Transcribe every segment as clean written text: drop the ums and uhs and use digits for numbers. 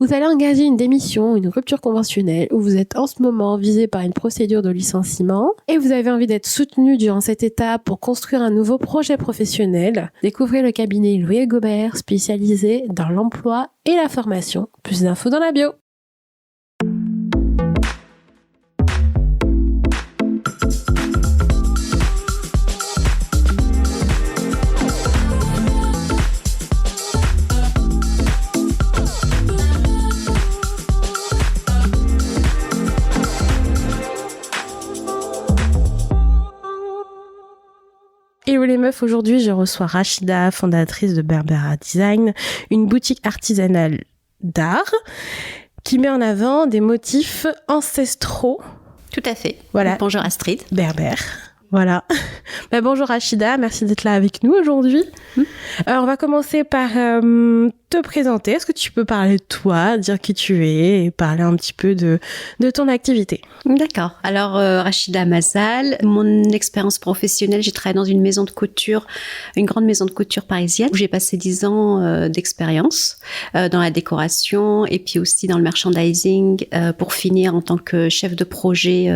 Vous allez engager une démission, une rupture conventionnelle, ou vous êtes en ce moment visé par une procédure de licenciement et vous avez envie d'être soutenu durant cette étape pour construire un nouveau projet professionnel, découvrez le cabinet Louis & Gobert spécialisé dans l'emploi et la formation. Plus d'infos dans la bio. Hello les meufs, aujourd'hui je reçois Rachida, fondatrice de Berbera Design, une boutique artisanale d'art qui met en avant des motifs ancestraux. Tout à fait. Voilà. Bonjour Astrid. Berbère. Voilà. Bonjour Rachida, merci d'être là avec nous aujourd'hui. On va commencer par te présenter. Est-ce que tu peux parler de toi, dire qui tu es et parler un petit peu de ton activité? D'accord. Alors Rachida Mazal, mon expérience professionnelle, j'ai travaillé dans une maison de couture, une grande maison de couture parisienne où j'ai passé 10 ans d'expérience dans la décoration et puis aussi dans le merchandising pour finir en tant que chef de projet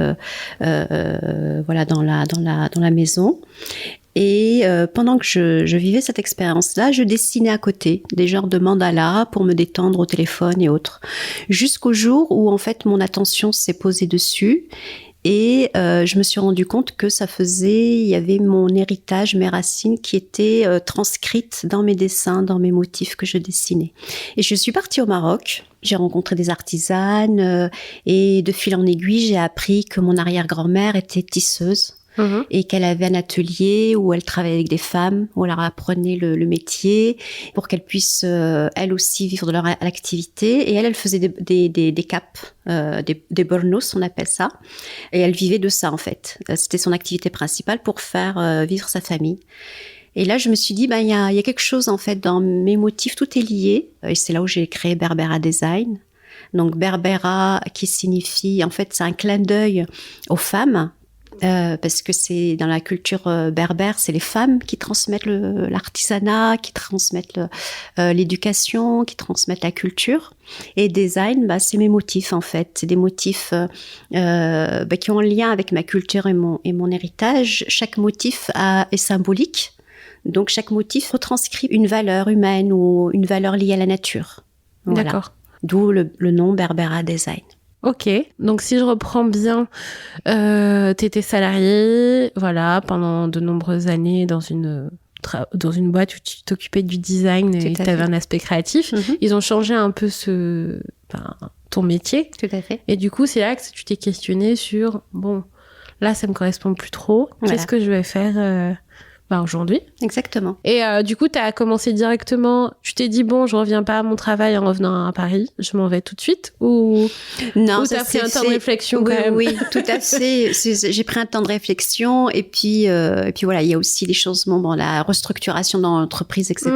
voilà dans la maison. Et pendant que je vivais cette expérience-là, je dessinais à côté des genres de mandalas pour me détendre au téléphone et autres. Jusqu'au jour où, en fait, mon attention s'est posée dessus et je me suis rendu compte que il y avait mon héritage, mes racines qui étaient transcrites dans mes dessins, dans mes motifs que je dessinais. Et je suis partie au Maroc. J'ai rencontré des artisanes et de fil en aiguille, j'ai appris que mon arrière-grand-mère était tisseuse. Et qu'elle avait un atelier où elle travaillait avec des femmes, où elle leur apprenait le métier pour qu'elles puissent, elles aussi, vivre de leur activité. Et elle faisait des capes, des bornos, on appelle ça. Et elle vivait de ça, en fait. C'était son activité principale pour faire vivre sa famille. Et là, je me suis dit, il y a quelque chose, en fait, dans mes motifs, tout est lié. Et c'est là où j'ai créé Berbera Design. Donc, Berbera, qui signifie, en fait, c'est un clin d'œil aux femmes. Parce que c'est dans la culture berbère, c'est les femmes qui transmettent l'artisanat, qui transmettent l'éducation, qui transmettent la culture. Et design, c'est mes motifs en fait. C'est des motifs qui ont un lien avec ma culture et mon héritage. Chaque motif est symbolique. Donc chaque motif retranscrit une valeur humaine ou une valeur liée à la nature. Voilà. D'accord. D'où le nom Berbera Design. Ok, donc si je reprends bien, t'étais salariée, voilà, pendant de nombreuses années dans une boîte où tu t'occupais du design et t'avais un aspect créatif. Ils ont changé un peu ton métier. Tout à fait. Et du coup, c'est là que tu t'es questionnée sur, bon, là, ça me correspond plus trop. Voilà. Qu'est-ce que je vais faire aujourd'hui? Exactement. Et du coup, tu as commencé directement, tu t'es dit, bon, je reviens pas à mon travail en revenant à Paris, je m'en vais tout de suite? Ou non, tu as pris un temps de réflexion quand même? Oui, tout à fait. J'ai pris un temps de réflexion et puis voilà, il y a aussi les changements, la restructuration dans l'entreprise, etc.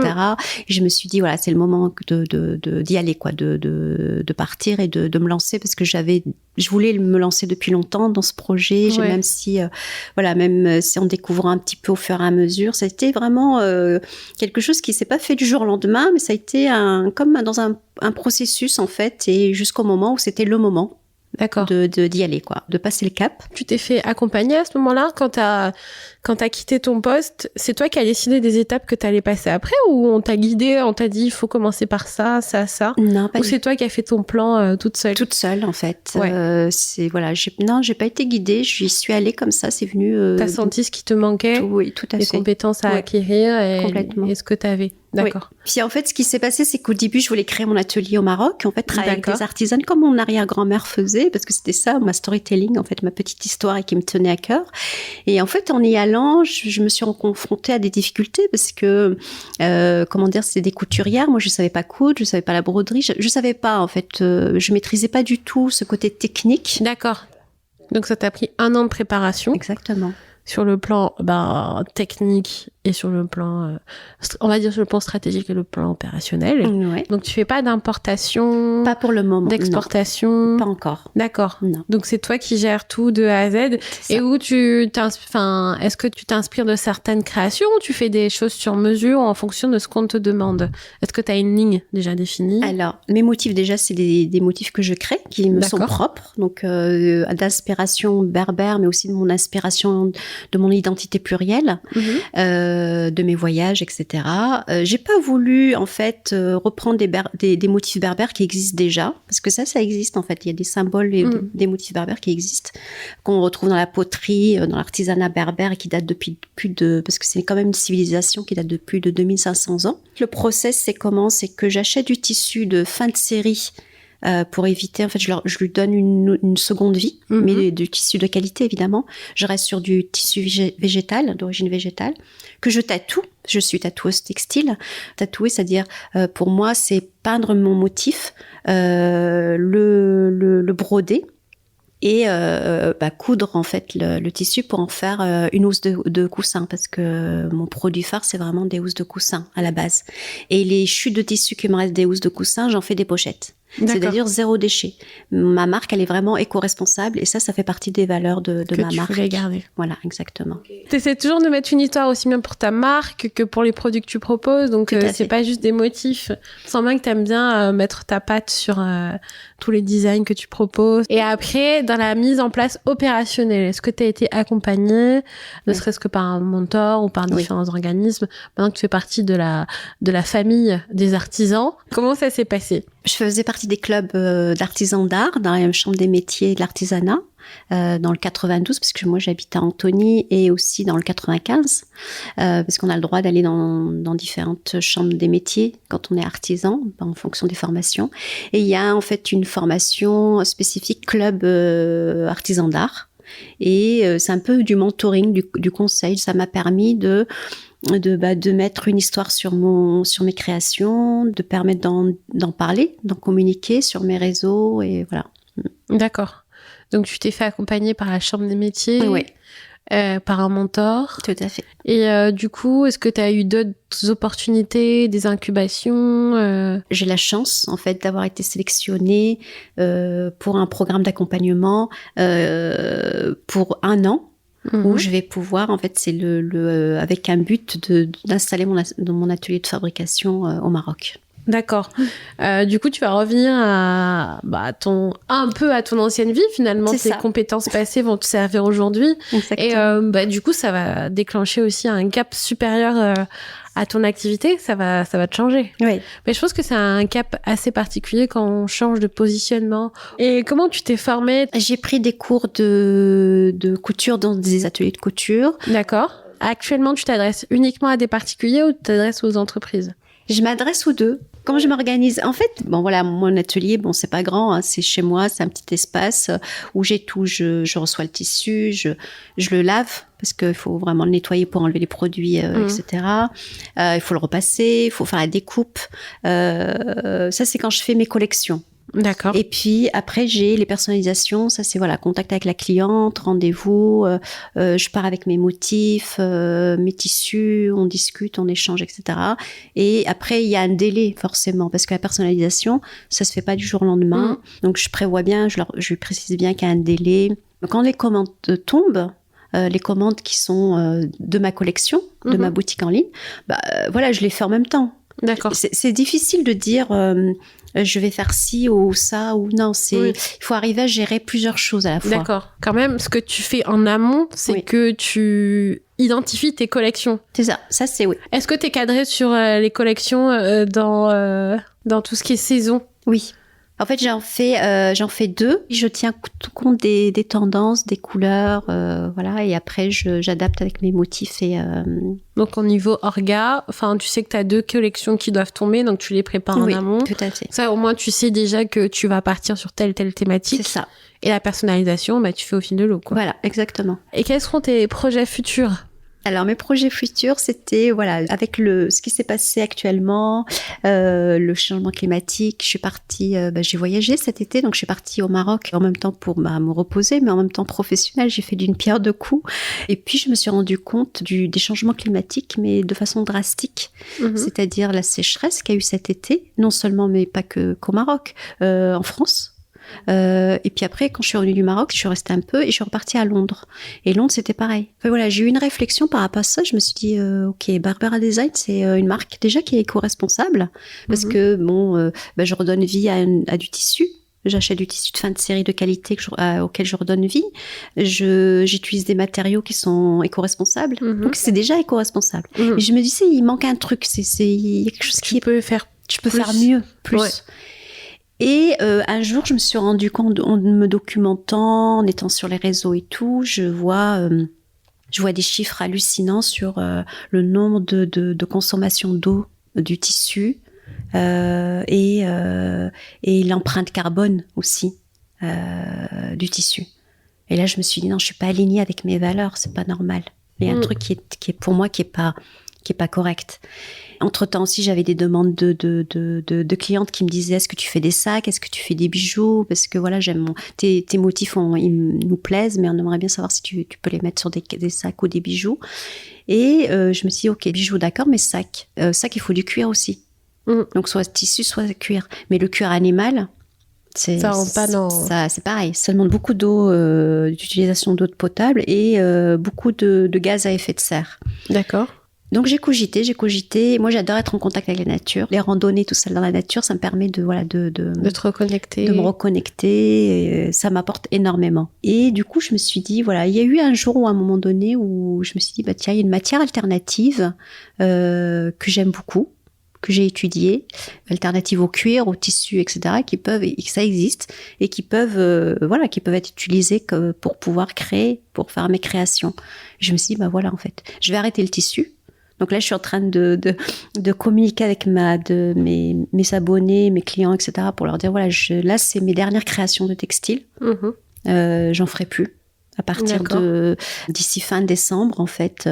Et je me suis dit, voilà, c'est le moment d'y aller, quoi, de partir et de me lancer parce que je voulais me lancer depuis longtemps dans ce projet, même si en découvrant un petit peu au fur et à mesure, ça a été vraiment quelque chose qui s'est pas fait du jour au lendemain, mais ça a été comme dans un processus en fait, et jusqu'au moment où c'était le moment. D'accord. D'y aller, quoi, de passer le cap. Tu t'es fait accompagner à ce moment-là quand t'as quitté ton poste? C'est toi qui as décidé des étapes que t'allais passer après, ou on t'a guidé, on t'a dit il faut commencer par ça? Non, pas. Ou c'est toi qui as fait ton plan toute seule? Toute seule, en fait. Ouais. J'ai pas été guidée, j'y suis allée comme ça, c'est venu. T'as senti ce qui te manquait? Oui, tout à fait. Les compétences à acquérir complètement. Et ce que t'avais. D'accord. Oui. Puis en fait, ce qui s'est passé, c'est qu'au début, je voulais créer mon atelier au Maroc, en fait, travailler avec des artisanes comme mon arrière-grand-mère faisait, parce que c'était ça, ma storytelling, en fait, ma petite histoire et qui me tenait à cœur. Et en fait, en y allant, je me suis confrontée à des difficultés parce que, c'était des couturières. Moi, je savais pas coudre, je savais pas la broderie, je savais pas, en fait, je maîtrisais pas du tout ce côté technique. D'accord. Donc ça t'a pris 1 an de préparation. Exactement. Sur le plan technique et sur le plan, on va dire sur le plan stratégique et le plan opérationnel. Ouais. Donc, tu fais pas d'importation, Pas pour le moment. d'exportation. Non, pas encore. D'accord. Non. Donc, c'est toi qui gères tout de A à Z. C'est Et ça. où est-ce que tu t'inspires de certaines créations ou tu fais des choses sur mesure en fonction de ce qu'on te demande? Est-ce que tu as une ligne déjà définie? Alors, mes motifs, déjà, c'est des motifs que je crée, qui me sont propres. Donc, d'inspiration berbère, mais aussi de mon inspiration, de mon identité plurielle, de mes voyages, etc. J'ai pas voulu, en fait, reprendre des motifs berbères qui existent déjà, parce que ça existe, en fait. Il y a des symboles et des motifs berbères qui existent, qu'on retrouve dans la poterie, dans l'artisanat berbère, et qui date depuis parce que c'est quand même une civilisation qui date de plus de 2500 ans. Le process, c'est comment? C'est que j'achète du tissu de fin de série, pour éviter, en fait, je lui donne une seconde vie, mais du tissu de qualité, évidemment. Je reste sur du tissu végétal, d'origine végétale, que je tatoue. Je suis tatoueuse textile. Tatouer, c'est-à-dire, pour moi, c'est peindre mon motif, le broder, et coudre en fait le tissu pour en faire une housse de coussin, parce que mon produit phare, c'est vraiment des housses de coussin à la base. Et les chutes de tissu qui me restent des housses de coussin, j'en fais des pochettes. C'est-à-dire 0 déchet. Ma marque, elle est vraiment éco-responsable, et ça fait partie des valeurs de ma marque. Que tu voulais garder. Voilà, exactement. Tu essaies toujours de mettre une histoire aussi bien pour ta marque que pour les produits que tu proposes, donc c'est pas juste des motifs. Je sens bien que t'aimes bien mettre ta patte sur tous les designs que tu proposes. Et après, dans la mise en place opérationnelle, est-ce que tu as été accompagnée, ne serait-ce que par un mentor ou par différents organismes, maintenant que tu fais partie de la famille des artisans? Comment ça s'est passé? Je faisais partie des clubs d'artisans d'art dans la chambre des métiers et de l'artisanat, dans le 92, parce que moi j'habite à Antony, et aussi dans le 95, parce qu'on a le droit d'aller dans différentes chambres des métiers quand on est artisan, en fonction des formations. Et il y a en fait une formation spécifique club artisan d'art, et c'est un peu du mentoring, du conseil. Ça m'a permis de mettre une histoire sur mes créations, de permettre d'en parler, d'en communiquer sur mes réseaux, et voilà. D'accord. Donc, tu t'es fait accompagner par la Chambre des métiers, par un mentor. Tout à fait. Et du coup, est-ce que tu as eu d'autres opportunités, des incubations? J'ai la chance, en fait, d'avoir été sélectionnée pour un programme d'accompagnement pour 1 an. Où je vais pouvoir, en fait, c'est avec un but d'installer mon atelier de fabrication au Maroc. D'accord. Du coup, tu vas revenir un peu à ton ancienne vie, finalement. Tes compétences passées vont te servir aujourd'hui. Exactement. Et du coup, ça va déclencher aussi un gap supérieur à ton activité. Ça va te changer. Oui. Mais je pense que c'est un cap assez particulier quand on change de positionnement. Et comment tu t'es formée? J'ai pris des cours de couture dans des ateliers de couture. D'accord. Actuellement, tu t'adresses uniquement à des particuliers ou tu t'adresses aux entreprises? Je m'adresse aux deux. Comment je m'organise? En fait, mon atelier, c'est pas grand, hein, c'est chez moi, c'est un petit espace où j'ai tout. Je reçois le tissu, je le lave, parce qu'il faut vraiment le nettoyer pour enlever les produits, etc. Il faut le repasser, il faut faire la découpe. Ça, c'est quand je fais mes collections. D'accord. Et puis après, j'ai les personnalisations. Ça, c'est contact avec la cliente, rendez-vous. Je pars avec mes motifs, mes tissus, on discute, on échange, etc. Et après, il y a un délai forcément, parce que la personnalisation, ça se fait pas du jour au lendemain. Donc je prévois bien, je lui précise bien qu'il y a un délai. Quand les commandes tombent, les commandes qui sont de ma collection, de ma boutique en ligne, je les fais en même temps. D'accord. C'est difficile de dire je vais faire ci ou ça ou non. Il faut arriver à gérer plusieurs choses à la fois. D'accord. Quand même, ce que tu fais en amont, c'est que tu identifies tes collections. C'est ça. Ça, c'est oui. Est-ce que tu es cadré sur les collections dans tout ce qui est saison? Oui. En fait, j'en fais 2. Je tiens compte des tendances, des couleurs, et après, j'adapte avec mes motifs. Donc, au niveau orga, tu sais que tu as 2 collections qui doivent tomber, donc tu les prépares en amont. Oui, tout à fait. Ça, au moins, tu sais déjà que tu vas partir sur telle thématique. C'est ça. Et la personnalisation, tu fais au fil de l'eau, quoi. Voilà, exactement. Et quels seront tes projets futurs? Alors, mes projets futurs, c'était, voilà, avec ce qui s'est passé actuellement, le changement climatique, je suis partie, j'ai voyagé cet été, donc je suis partie au Maroc en même temps pour me reposer, mais en même temps professionnelle, j'ai fait d'une pierre deux coups. Et puis, je me suis rendu compte des changements climatiques, mais de façon drastique. C'est-à-dire la sécheresse qu'il y a eu cet été, non seulement, mais pas qu'au Maroc, en France. Et puis après, quand je suis revenue du Maroc, je suis restée un peu et je suis repartie à Londres. Et Londres, c'était pareil. Enfin, voilà, j'ai eu une réflexion par rapport à ça. Je me suis dit, ok, Barbera Design, c'est une marque déjà qui est éco-responsable parce que je redonne vie à du tissu. J'achète du tissu de fin de série de qualité auquel je redonne vie. J'utilise des matériaux qui sont éco-responsables. Donc c'est déjà éco-responsable. Et je me disais, il manque un truc. Il y a quelque chose qui peut faire. Je peux faire mieux, plus. Ouais. Et un jour, je me suis rendu compte, en me documentant, en étant sur les réseaux et tout, je vois des chiffres hallucinants sur le nombre de consommation d'eau du tissu et l'empreinte carbone aussi du tissu. Et là, je me suis dit non, je suis pas alignée avec mes valeurs, c'est pas normal. Il y a un truc qui est pour moi qui est pas correct. Entre-temps aussi, j'avais des demandes de clientes qui me disaient est-ce que tu fais des sacs, est-ce que tu fais des bijoux, parce que voilà, tes motifs ils nous plaisent, mais on aimerait bien savoir si tu peux les mettre sur des sacs ou des bijoux. Et je me suis dit ok, bijoux d'accord, mais sac, il faut du cuir aussi. Donc soit tissu, soit cuir. Mais le cuir animal, ça rentre pas dans... Ça, c'est pareil. Ça demande beaucoup d'eau, d'utilisation d'eau potable et beaucoup de gaz à effet de serre. D'accord. Donc j'ai cogité. Moi, j'adore être en contact avec la nature. Les randonnées, tout ça dans la nature, ça me permet de te reconnecter. De me reconnecter. Et ça m'apporte énormément. Et du coup, je me suis dit, voilà, il y a eu un jour ou un moment donné où je me suis dit, bah tiens, il y a une matière alternative que j'aime beaucoup, que j'ai étudiée, alternative au cuir, au tissu, etc., ça existe et qui peuvent être utilisées pour pouvoir créer, pour faire mes créations. Je me suis dit, bah voilà, en fait, je vais arrêter le tissu. Donc là, je suis en train de communiquer avec mes abonnés, mes clients, etc., pour leur dire, voilà, là, c'est mes dernières créations de textile. J'en ferai plus. À partir d'ici fin décembre, en fait,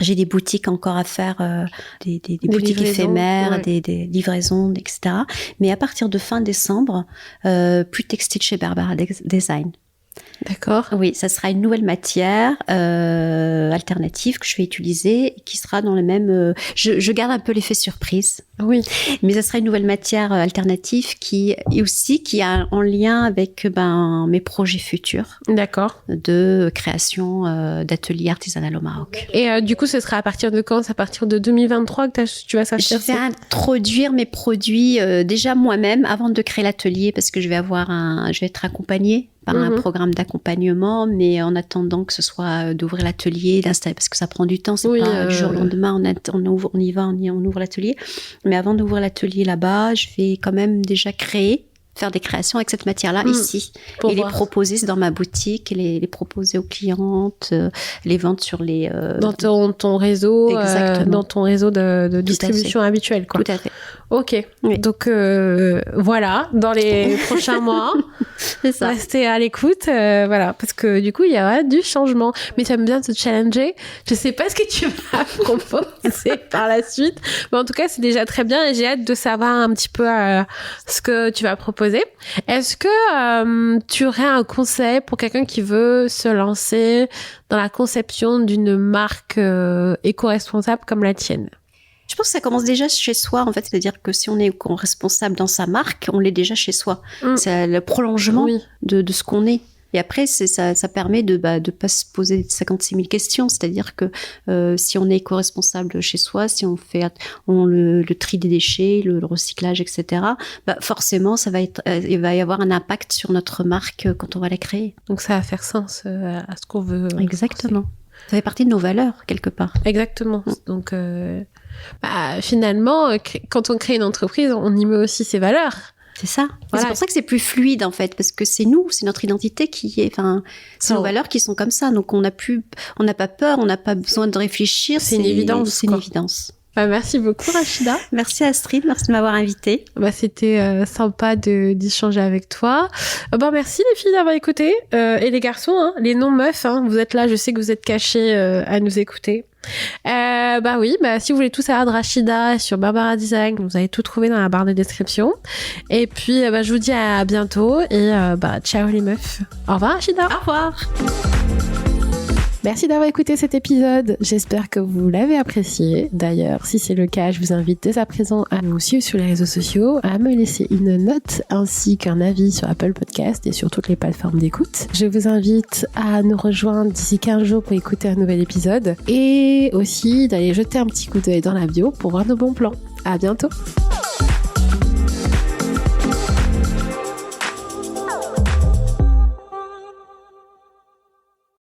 j'ai des boutiques encore à faire, des boutiques éphémères, des livraisons, etc. Mais à partir de fin décembre, plus de textile chez Barbera Design. D'accord. Oui, ça sera une nouvelle matière alternative que je vais utiliser et qui sera dans le même... je garde un peu l'effet surprise. Oui. Mais ça sera une nouvelle matière alternative qui a en lien avec mes projets futurs. D'accord. De création d'ateliers artisanaux au Maroc. Et du coup, ce sera à partir de quand ? C'est à partir de 2023 que tu vas sortir ? Je vais introduire mes produits déjà moi-même avant de créer l'atelier parce que je vais être accompagnée par un programme d'accompagnement, mais en attendant que ce soit d'ouvrir l'atelier, d'installer, parce que ça prend du temps, c'est pas du jour au lendemain, on ouvre l'atelier. Mais avant d'ouvrir l'atelier là-bas, je vais quand même déjà faire des créations avec cette matière-là ici. Et les proposer dans ma boutique, et les proposer aux clientes, les vendre sur les... dans ton réseau, dans ton réseau de distribution habituel, quoi. Tout à fait. Ok. Oui. Donc, voilà, dans les prochains mois, c'est ça. Restez à l'écoute, voilà, parce que du coup, il y aura du changement. Mais tu aimes bien te challenger. Je sais pas ce que tu vas proposer par la suite, mais en tout cas, c'est déjà très bien et j'ai hâte de savoir un petit peu ce que tu vas proposer. Est-ce que tu aurais un conseil pour quelqu'un qui veut se lancer dans la conception d'une marque éco-responsable comme la tienne ? Je pense que ça commence déjà chez soi, en fait. C'est-à-dire que si on est éco-responsable dans sa marque, on l'est déjà chez soi. C'est le prolongement de ce qu'on est. Et après, ça permet de pas se poser 56 000 questions. C'est-à-dire que si on est éco-responsable chez soi, si on fait le tri des déchets, le recyclage, etc., forcément, il va y avoir un impact sur notre marque quand on va la créer. Donc ça va faire sens à ce qu'on veut. Exactement. Ça fait partie de nos valeurs, quelque part. Exactement. Donc, finalement, quand on crée une entreprise, on y met aussi ses valeurs. C'est ça. Voilà. C'est pour ça que c'est plus fluide, en fait, parce que c'est nous, c'est notre identité c'est nos valeurs qui sont comme ça. Donc, on n'a pas peur, on n'a pas besoin de réfléchir. C'est une évidence. C'est une évidence. Merci beaucoup Rachida. Merci Astrid, merci de m'avoir invitée. C'était sympa d'échanger avec toi. Merci les filles d'avoir écouté et les garçons, hein, les non-meufs, hein, vous êtes là, je sais que vous êtes cachés à nous écouter. Si vous voulez tout savoir de Rachida sur Barbara Design, vous allez tout trouver dans la barre de description. Et puis je vous dis à bientôt et ciao les meufs. Au revoir Rachida. Au revoir. Merci d'avoir écouté cet épisode. J'espère que vous l'avez apprécié. D'ailleurs, si c'est le cas, je vous invite dès à présent à nous suivre sur les réseaux sociaux, à me laisser une note ainsi qu'un avis sur Apple Podcast et sur toutes les plateformes d'écoute. Je vous invite à nous rejoindre d'ici 15 jours pour écouter un nouvel épisode et aussi d'aller jeter un petit coup d'œil dans la bio pour voir nos bons plans. À bientôt.